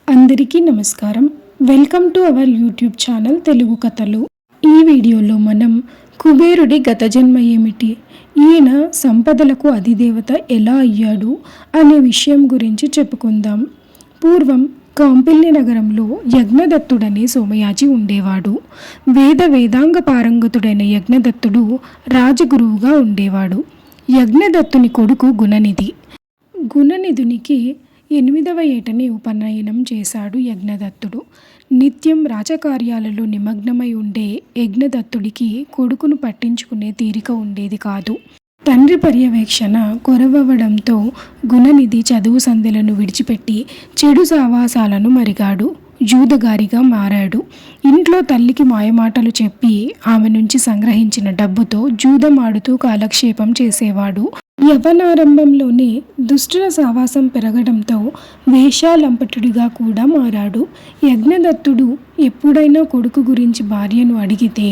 అందరికీ నమస్కారం. Welcome to our YouTube channel Telugu కథలు. ఈ వీడియోలో మనం కుబేరుడి గత జన్మ ఏమిటి, ఈయన సంపదలకు అధిదేవత ఎలా అయ్యాడు అనే విషయం గురించి చెప్పుకుందాం. పూర్వం కాంపిల్లి నగరంలో యజ్ఞదత్తుడనే సోమయాజి ఉండేవాడు. వేదాంగ పారంగతుడైన యజ్ఞదత్తుడు రాజగురువుగా ఉండేవాడు. యజ్ఞదత్తుని కొడుకు గుణనిధి. గుణనిధునికి 8వ ఏటనే ఉపనయనం చేశాడు యజ్ఞదత్తుడు. నిత్యం రాజకార్యాలలో నిమగ్నమై ఉండే యజ్ఞదత్తుడికి కొడుకును పట్టించుకునే తీరిక ఉండేది కాదు. తండ్రి పర్యవేక్షణ కొరవడంతో గుణనిధి చదువు సంధ్యలను విడిచిపెట్టి చెడు సావాసాలను మరిగాడు. జూదగారిగా మారాడు. ఇంట్లో తల్లికి మాయమాటలు చెప్పి ఆమె నుంచి సంగ్రహించిన డబ్బుతో జూదమాడుతూ కాలక్షేపం చేసేవాడు. యవనారంభంలోనే దుష్టుల సావాసం పెరగడంతో వేషాలంపటుడిగా కూడా మారాడు. యజ్ఞదత్తుడు ఎప్పుడైనా కొడుకు గురించి భార్యను అడిగితే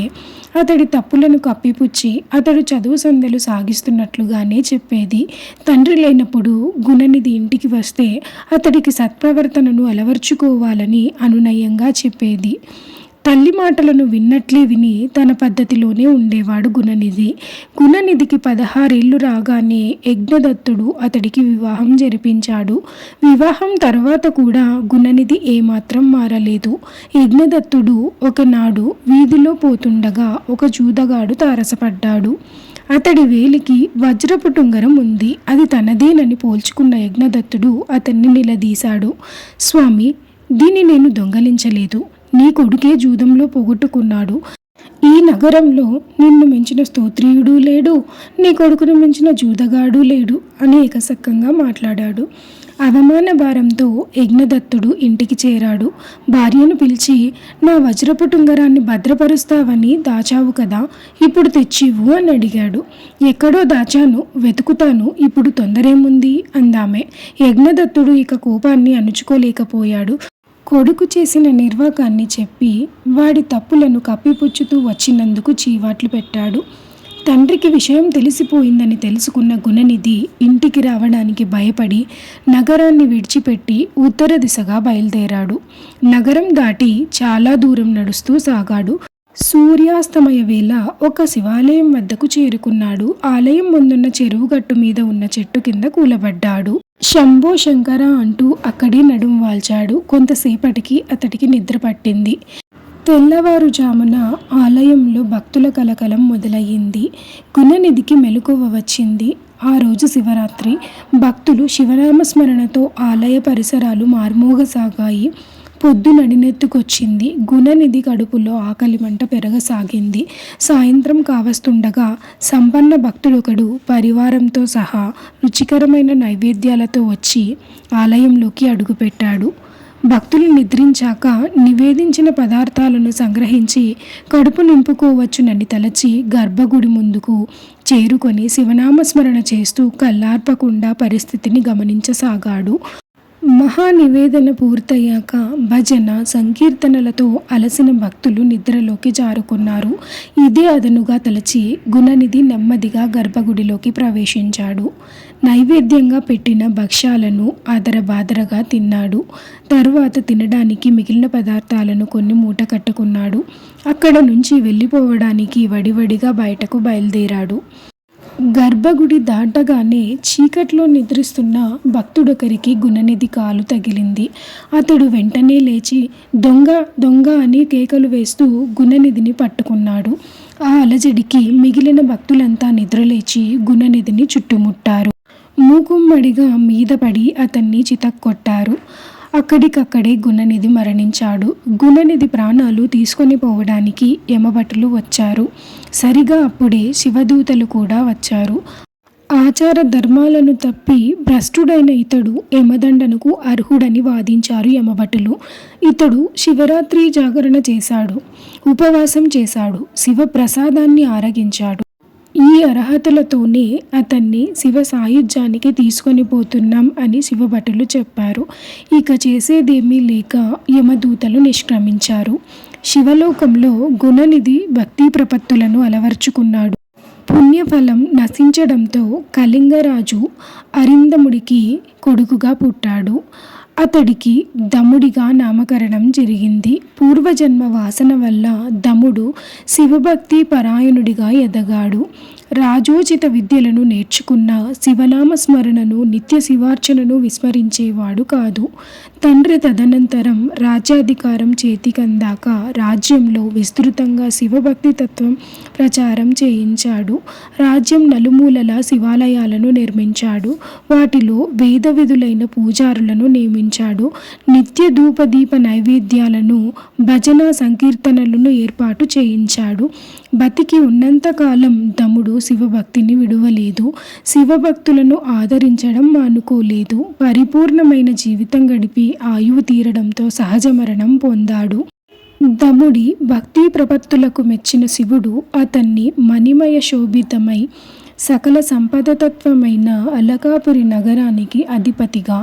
అతడి తప్పులను కప్పిపుచ్చి అతడు చదువు సంధ్యలు సాగిస్తున్నట్లుగానే చెప్పేది. తండ్రి లేనప్పుడు గుణనిధి ఇంటికి వస్తే అతడికి సత్ప్రవర్తనను అలవర్చుకోవాలని అనునయంగా చెప్పేది. తల్లి మాటలను విన్నట్లే విని తన పద్ధతిలోనే ఉండేవాడు గుణనిధి. గుణనిధికి 16 ఏళ్ళు రాగానే యజ్ఞదత్తుడు అతడికి వివాహం జరిపించాడు. వివాహం తర్వాత కూడా గుణనిధి ఏమాత్రం మారలేదు. యజ్ఞదత్తుడు ఒకనాడు వీధిలో పోతుండగా ఒక జూదగాడు తారసపడ్డాడు. అతడి వేలికి వజ్రపు టుంగరం ఉంది. అది తనదేనని పోల్చుకున్న యజ్ఞదత్తుడు అతన్ని నిలదీశాడు. స్వామి, దీన్ని నేను దొంగలించలేదు. నీ కొడుకే జూదంలో పోగొట్టుకున్నాడు. ఈ నగరంలో నిన్ను మించిన స్తోత్రియుడు లేడు, నీ కొడుకును మించిన జూదగాడు లేడు అని ఏకసక్కంగా మాట్లాడాడు. అవమాన భారంతో యజ్ఞదత్తుడు ఇంటికి చేరాడు. భార్యను పిలిచి, నా వజ్రపు టుంగరాన్ని భద్రపరుస్తావని దాచావు కదా, ఇప్పుడు తెచ్చివు అని అడిగాడు. ఎక్కడో దాచాను, వెతుకుతాను, ఇప్పుడు తొందరేముంది అందామె. యజ్ఞదత్తుడు ఇక కోపాన్ని అణుచుకోలేకపోయాడు. కొడుకు చేసిన నిర్వాకాన్ని చెప్పి వాడి తప్పులను కప్పిపుచ్చుతూ వచ్చినందుకు చీవాట్లు పెట్టాడు. తండ్రికి విషయం తెలిసిపోయిందని తెలుసుకున్న గుణనిధి ఇంటికి రావడానికి భయపడి నగరాన్ని విడిచిపెట్టి ఉత్తర దిశగా బయలుదేరాడు. నగరం దాటి చాలా దూరం నడుస్తూ సాగాడు. సూర్యాస్తమయ వేళ ఒక శివాలయం వద్దకు చేరుకున్నాడు. ఆలయం ముందున్న చెరువు గట్టు మీద ఉన్న చెట్టు కింద కూలబడ్డాడు. శంభో శంకర అంటూ అక్కడే నడుం వాల్చాడు. కొంతసేపటికి అతడికి నిద్ర పట్టింది. తెల్లవారుజామున ఆలయంలో భక్తుల కలకలం మొదలయ్యింది. గుణనిధికి మెలకువ వచ్చింది. ఆ రోజు శివరాత్రి. భక్తులు శివనామస్మరణతో ఆలయ పరిసరాలు మార్మోగసాగాయి. పొద్దు నడినెత్తుకొచ్చింది. గుణనిధి కడుపులో ఆకలి మంట పెరగసాగింది. సాయంత్రం కావస్తుండగా సంపన్న భక్తుడొకడు పరివారంతో సహా రుచికరమైన నైవేద్యాలతో వచ్చి ఆలయంలోకి అడుగుపెట్టాడు. భక్తులు నిద్రించాక నివేదించిన పదార్థాలను సంగ్రహించి కడుపు నింపుకోవచ్చునని తలచి గర్భగుడి ముందుకు చేరుకొని శివనామస్మరణ చేస్తూ కల్లార్పకుండా పరిస్థితిని గమనించసాగాడు. మహానివేదన పూర్తయ్యాక భజన సంకీర్తనలతో అలసిన భక్తులు నిద్రలోకి జారుకున్నారు. ఇదే అదనుగా తలచి గుణనిధి నెమ్మదిగా గర్భగుడిలోకి ప్రవేశించాడు. నైవేద్యంగా పెట్టిన భక్ష్యాలను ఆదరబాదరగా తిన్నాడు. తరువాత తినడానికి మిగిలిన పదార్థాలను కొన్ని మూట కట్టుకున్నాడు. అక్కడ నుంచి వెళ్ళిపోవడానికి వడివడిగా బయటకు బయలుదేరాడు. గర్భగుడి దాటగానే చీకట్లో నిద్రిస్తున్న భక్తుడొకరికి గుణనిధి కాలు తగిలింది. అతడు వెంటనే లేచి దొంగ దొంగ అని కేకలు వేస్తూ గుణనిధిని పట్టుకున్నాడు. ఆ అలజడికి మిగిలిన భక్తులంతా నిద్రలేచి గుణనిధిని చుట్టుముట్టారు. మూకుమ్మడిగా మీద పడి అతన్ని చితక్కొట్టారు. అక్కడికక్కడే గుణనిధి మరణించాడు. గుణనిధి ప్రాణాలు తీసుకొని పోవడానికి యమభటులు వచ్చారు. సరిగా అప్పుడే శివదూతలు కూడా వచ్చారు. ఆచార ధర్మాలను తప్పి భ్రష్టుడైన ఇతడు యమదండనకు అర్హుడని వాదించారు యమభటులు. ఇతడు శివరాత్రి జాగరణ చేశాడు, ఉపవాసం చేశాడు, శివ ప్రసాదాన్ని ఆరగించాడు. ఈ అర్హతలతోనే అతన్ని శివ సాయుధ్యానికి తీసుకొని పోతున్నాం అని శివభటులు చెప్పారు. ఇక చేసేదేమీ లేక యమదూతలు నిష్క్రమించారు. శివలోకంలో గుణనిధి భక్తి ప్రపత్తులను అలవర్చుకున్నాడు. పుణ్యఫలం నశించడంతో కళింగరాజు అరిందముడికి కొడుకుగా పుట్టాడు. అతడికి దముడిగా నామకరణం జరిగింది. పూర్వజన్మ వాసన వల్ల దముడు శివభక్తి పరాయణుడిగా ఎదగాడు. రాజోచిత విద్యలను నేర్చుకున్న శివనామ స్మరణను, నిత్య శివార్చనను విస్మరించేవాడు కాదు. తండ్రి తదనంతరం రాజ్యాధికారం చేతికందాక రాజ్యంలో విస్తృతంగా శివభక్తి తత్వం ప్రచారం చేయించాడు. రాజ్యం నలుమూలల శివాలయాలను నిర్మించాడు. వాటిలో వేద విధులైన పూజారులను నియమించాడు. నిత్య ధూపదీప నైవేద్యాలను, భజన సంకీర్తనలను ఏర్పాటు చేయించాడు. బతికి ఉన్నంతకాలం దముడు శివభక్తిని విడువలేదు. శివభక్తులను ఆదరించడం మానుకోలేదు. పరిపూర్ణమైన జీవితం గడిపి ఆయువు తీరడంతో సహజ మరణం పొందాడు. దముడి భక్తి ప్రపత్తులకు మెచ్చిన శివుడు అతన్ని మణిమయ శోభితమై సకల సంపదతత్వమైన అలకాపురి నగరానికి అధిపతిగా,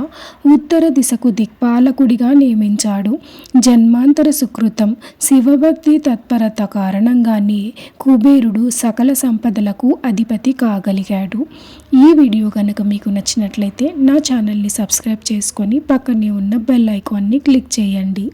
ఉత్తర దిశకు దిక్పాలకుడిగా నియమించాడు. జన్మాంతర సుకృతం, శివభక్తి తత్పరత కారణంగానే కుబేరుడు సకల సంపదలకు అధిపతి కాగలిగాడు. ఈ వీడియో కనుక మీకు నచ్చినట్లయితే నా ఛానల్ని సబ్స్క్రైబ్ చేసుకొని పక్కనే ఉన్న బెల్ ఐకాన్ని క్లిక్ చేయండి.